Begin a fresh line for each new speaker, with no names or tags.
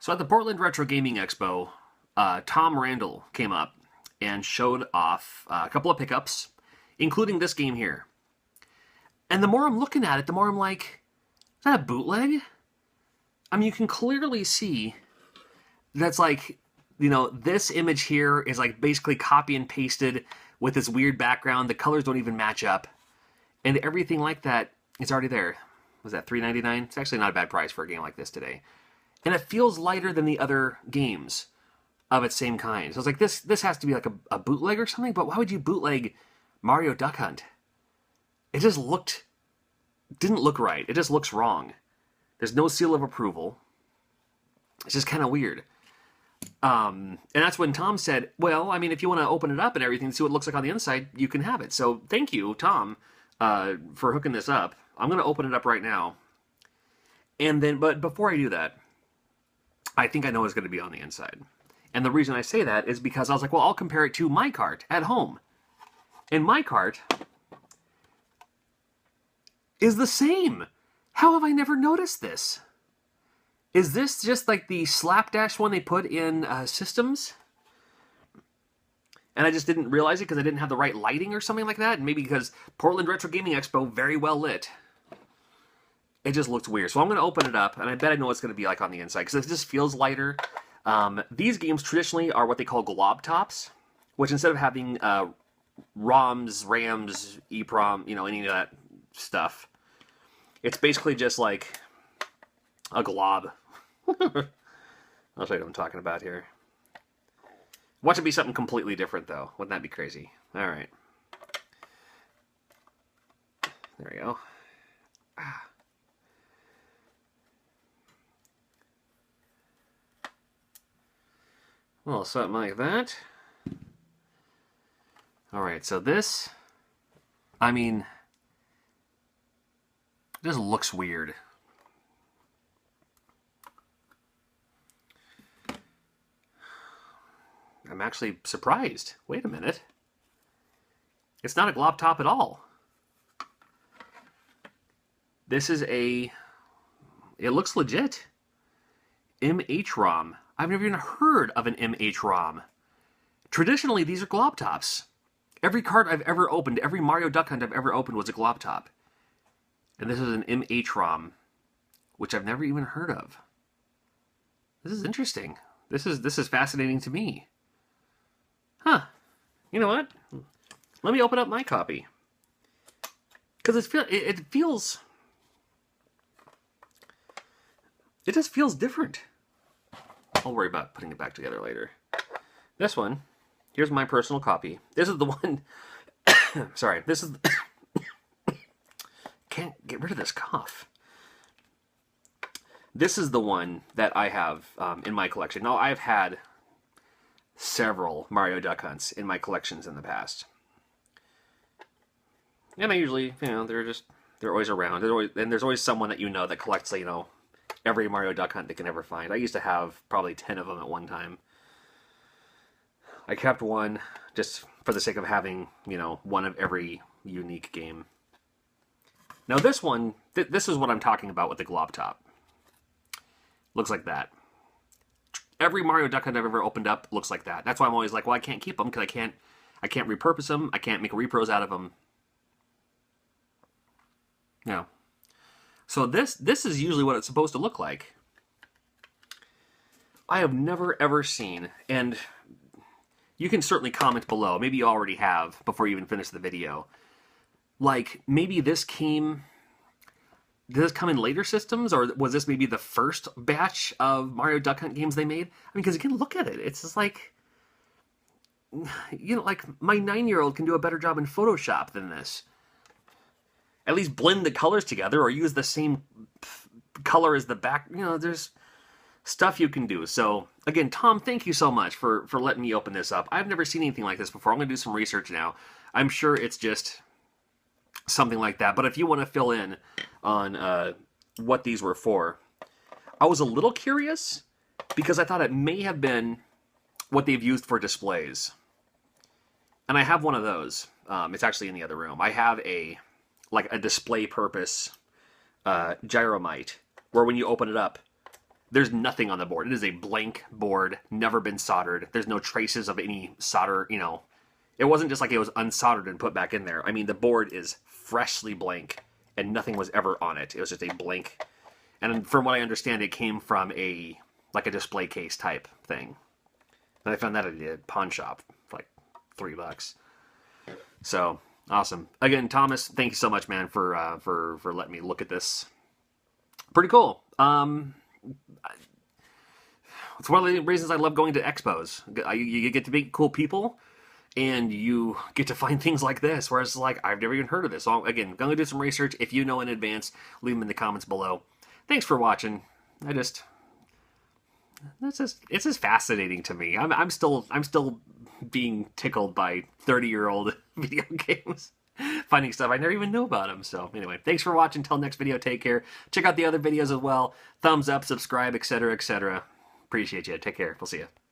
So at the Portland Retro Gaming Expo, Tom Randall came up and showed off a couple of pickups, including this game here. And the more I'm looking at it, the more I'm like, is that a bootleg? I mean, you can clearly see that's like, you know, this image here is like basically copy and pasted with this weird background. The colors don't even match up. And everything like that is already there. Was that $3.99? It's actually not a bad price for a game like this today. And it feels lighter than the other games of its same kind. So it's like, this has to be like a bootleg or something, but why would you bootleg Mario Duck Hunt? It just didn't look right. It just looks wrong. There's no seal of approval. It's just kind of weird. And that's when Tom said, well, I mean, if you want to open it up and everything, see what it looks like on the inside, you can have it. So thank you, Tom, for hooking this up. I'm going to open it up right now. And then, but before I do that, I think I know what's going to be on the inside. And the reason I say that is because I was like, well, I'll compare it to my cart at home. And my cart is the same. How have I never noticed this? Is this just like the slapdash one they put in systems? And I just didn't realize it because I didn't have the right lighting or something like that? And maybe because Portland Retro Gaming Expo, very well lit. It just looks weird. So I'm going to open it up, and I bet I know what it's going to be like on the inside, because it just feels lighter. These games traditionally are what they call glob tops, which instead of having ROMs, RAMs, EEPROM, you know, any of that stuff, it's basically just like a glob. I'll show you what I'm talking about here. Watch it be something completely different, though. Wouldn't that be crazy? All right. There we go. Well, something like that. All right, so this, I mean, this looks weird. I'm actually surprised. Wait a minute. It's not a glob top at all. This is it looks legit. MH-ROM. I've never even heard of an MH-ROM. Traditionally, these are glob tops. Every cart I've ever opened, every Mario Duck Hunt I've ever opened was a glob top. And this is an MH-ROM, which I've never even heard of. This is interesting. This is fascinating to me. Huh. You know what? Let me open up my copy. Because it feels... It just feels different. I'll worry about putting it back together later. This one, here's my personal copy. This is the one... Sorry, this is... Can't get rid of this cough. This is the one that I have in my collection. Now, I've had several Mario Duck Hunts in my collections in the past. And I usually, you know, they're always around. There's always someone that you know that collects, you know, every Mario Duck Hunt they can ever find. I used to have probably 10 of them at one time. I kept one just for the sake of having, you know, one of every unique game. Now this one, this is what I'm talking about with the glob top. Looks like that. Every Mario Duck Hunt I've ever opened up looks like that. That's why I'm always like, well, I can't keep them because I can't repurpose them. I can't make repros out of them. No. So this is usually what it's supposed to look like. I have never ever seen, and you can certainly comment below, maybe you already have before you even finish the video, like maybe did this come in later systems, or was this maybe the first batch of Mario Duck Hunt games they made? I mean, because you can look at it, it's just like, you know, like my 9-year-old can do a better job in Photoshop than this. At least blend the colors together or use the same color as the back. You know, there's stuff you can do. So, again, Tom, thank you so much for letting me open this up. I've never seen anything like this before. I'm going to do some research now. I'm sure it's just something like that. But if you want to fill in on what these were for, I was a little curious because I thought it may have been what they've used for displays. And I have one of those. It's actually in the other room. I have a display purpose gyromite, where when you open it up, There's nothing on the board. It is a blank board, never been soldered. There's no traces of any solder, you know. It wasn't just like it was unsoldered and put back in there. I mean, the board is freshly blank, and nothing was ever on it. It was just a blank. And from what I understand, it came from a display case type thing. And I found that at a pawn shop for like $3. So awesome. Again, Thomas, thank you so much, man, for letting me look at this. Pretty cool. It's one of the reasons I love going to expos. You get to meet cool people, and you get to find things like this, where it's like, I've never even heard of this. So again, going to do some research. If you know in advance, leave them in the comments below. Thanks for watching. It's just fascinating to me. I'm still being tickled by 30-year-old video games, finding stuff I never even knew about them. So anyway, thanks for watching. Till next video, take care. Check out the other videos as well. Thumbs up, subscribe, etc., etc. Appreciate you. Take care. We'll see you.